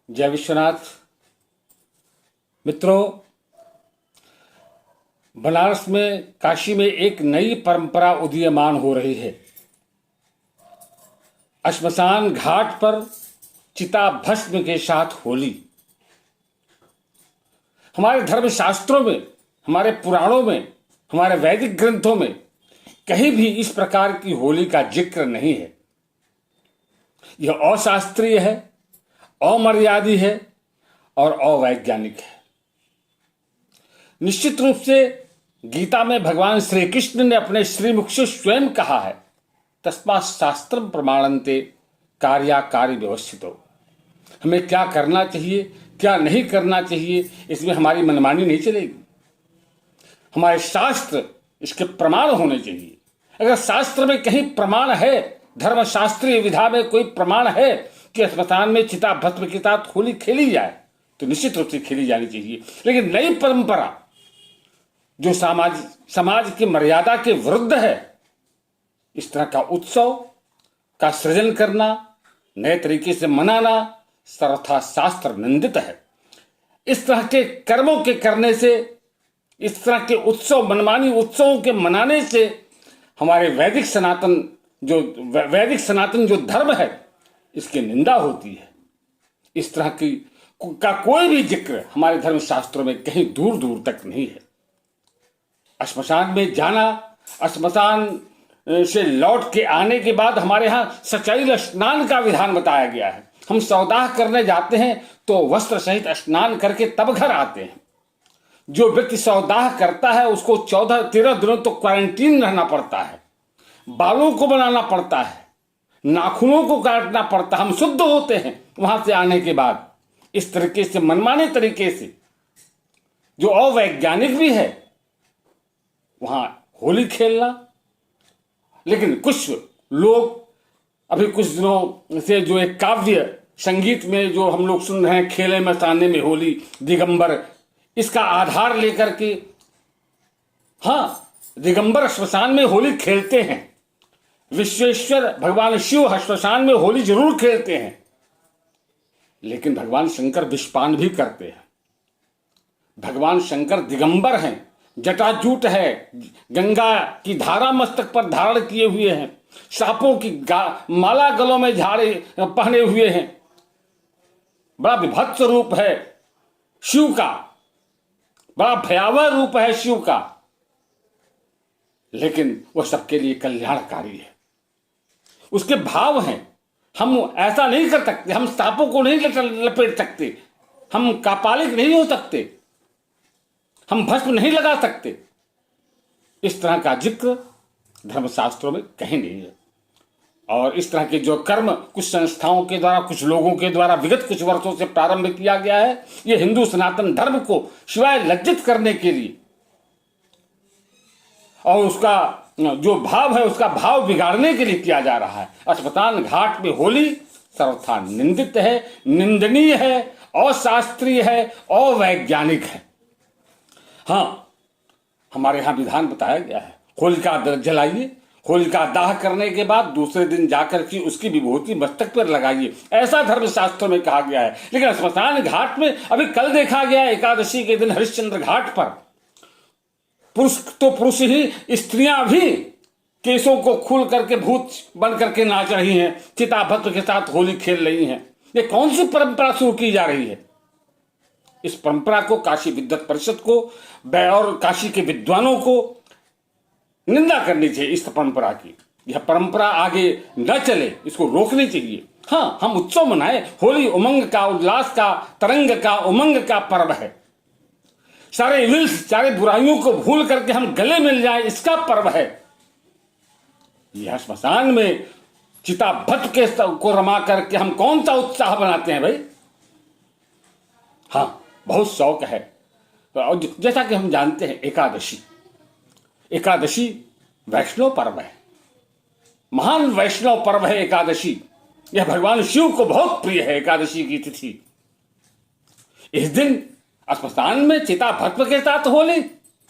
जय विश्वनाथ। मित्रों, बनारस में, काशी में एक नई परंपरा उदीयमान हो रही है। श्मशान घाट पर चिता भस्म के साथ होली। हमारे धर्म शास्त्रों में, हमारे पुराणों में, हमारे वैदिक ग्रंथों में कहीं भी इस प्रकार की होली का जिक्र नहीं है। यह अशास्त्रीय है, अमर्यादी है और अवैज्ञानिक है। निश्चित रूप से गीता में भगवान श्री कृष्ण ने अपने श्रीमुख से स्वयं कहा है, तस्मात् शास्त्रम प्रमाणन्ते कार्याकारी व्यवस्थितो। हमें क्या करना चाहिए, क्या नहीं करना चाहिए, इसमें हमारी मनमानी नहीं चलेगी। हमारे शास्त्र इसके प्रमाण होने चाहिए। अगर शास्त्र में कहीं प्रमाण है, धर्मशास्त्रीय विधा में कोई प्रमाण है कि स्मशान में चिता भस्म के साथ होली खेली जाए, तो निश्चित रूप से खेली जानी चाहिए। लेकिन नई परंपरा जो समाज की मर्यादा के विरुद्ध है, इस तरह का उत्सव का सृजन करना, नए तरीके से मनाना सर्वथा शास्त्र निंदित है। इस तरह के कर्मों के करने से, इस तरह के उत्सव, मनमानी उत्सवों के मनाने से हमारे वैदिक सनातन जो धर्म है, इसकी निंदा होती है। इस तरह की का कोई भी जिक्र हमारे धर्म शास्त्रों में कहीं दूर दूर तक नहीं है। श्मशान में जाना, श्मशान से लौट के आने के बाद हमारे यहाँ सचैल स्नान का विधान बताया गया है। हम सौदाह करने जाते हैं तो वस्त्र सहित स्नान करके तब घर आते हैं। जो व्यक्ति सौदाह करता है उसको 14-13 दिनों तो क्वारंटीन रहना पड़ता है, बालों को बनाना पड़ता है, नाखूनों को काटना पड़ता है। हम शुद्ध होते हैं वहां से आने के बाद। इस तरीके से, मनमाने तरीके से, जो अवैज्ञानिक भी है, वहां होली खेलना। लेकिन कुछ लोग अभी कुछ दिनों से जो एक काव्य संगीत में जो हम लोग सुन रहे हैं, खेले मस्ताने में होली दिगंबर, इसका आधार लेकर के दिगंबर श्मशान में होली खेलते हैं। विश्वेश्वर भगवान शिव श्मशान में होली जरूर खेलते हैं, लेकिन भगवान शंकर विषपान भी करते हैं। भगवान शंकर दिगंबर हैं, जटाजूट है, गंगा की धारा मस्तक पर धारण किए हुए हैं, सांपों की माला गलों में झाड़े पहने हुए हैं। बड़ा विभत्स रूप है शिव का, बड़ा भयावह रूप है शिव का, लेकिन वह सबके लिए कल्याणकारी है। उसके भाव हैं। हम ऐसा नहीं कर सकते, हम सांपों को नहीं लपेट सकते, हम कापालिक नहीं हो सकते, हम भस्म नहीं लगा सकते। इस तरह का जिक्र धर्मशास्त्रों में कहीं नहीं है। और इस तरह के जो कर्म कुछ संस्थाओं के द्वारा, कुछ लोगों के द्वारा विगत कुछ वर्षों से प्रारंभ किया गया है, ये हिंदू सनातन धर्म को शिवाय लज्जित करने के लिए और उसका जो भाव है उसका भाव बिगाड़ने के लिए किया जा रहा है। श्मशान घाट में होली सर्वथा निंदित है, निंदनीय है, अशास्त्रीय है, अवैज्ञानिक है। हमारे यहां विधान बताया गया है, होलिका जलाइए, होलिका दाह करने के बाद दूसरे दिन जाकर के उसकी विभूति मस्तक पर लगाइए, ऐसा धर्मशास्त्रों में कहा गया है। लेकिन श्मशान घाट में अभी कल देखा गया, एकादशी के दिन हरिश्चंद्र घाट पर पुरुष तो पुरुष ही, स्त्रियां भी केसों को खोल करके भूत बन करके नाच रही हैं, चिता भस्म के साथ होली खेल रही हैं। ये कौन सी परंपरा शुरू की जा रही है? इस परंपरा को काशी विद्वत परिषद को और काशी के विद्वानों को निंदा करनी चाहिए। इस परंपरा की, यह परंपरा आगे न चले, इसको रोकनी चाहिए। हम उत्सव मनाएं। होली उमंग का, उल्लास का, तरंग का, उमंग का पर्व है। सारे इविल्स, सारे बुराइयों को भूल करके हम गले मिल जाएं, इसका पर्व है। यह श्मशान में चिता भस्म के को रमा करके हम कौन सा उत्साह बनाते हैं भाई? बहुत शौक है। और जैसा कि हम जानते हैं, एकादशी वैष्णव पर्व है, महान वैष्णव पर्व है एकादशी। यह भगवान शिव को बहुत प्रिय है एकादशी की तिथि। इस दिन श्मशान में चिता भस्म के साथ होली,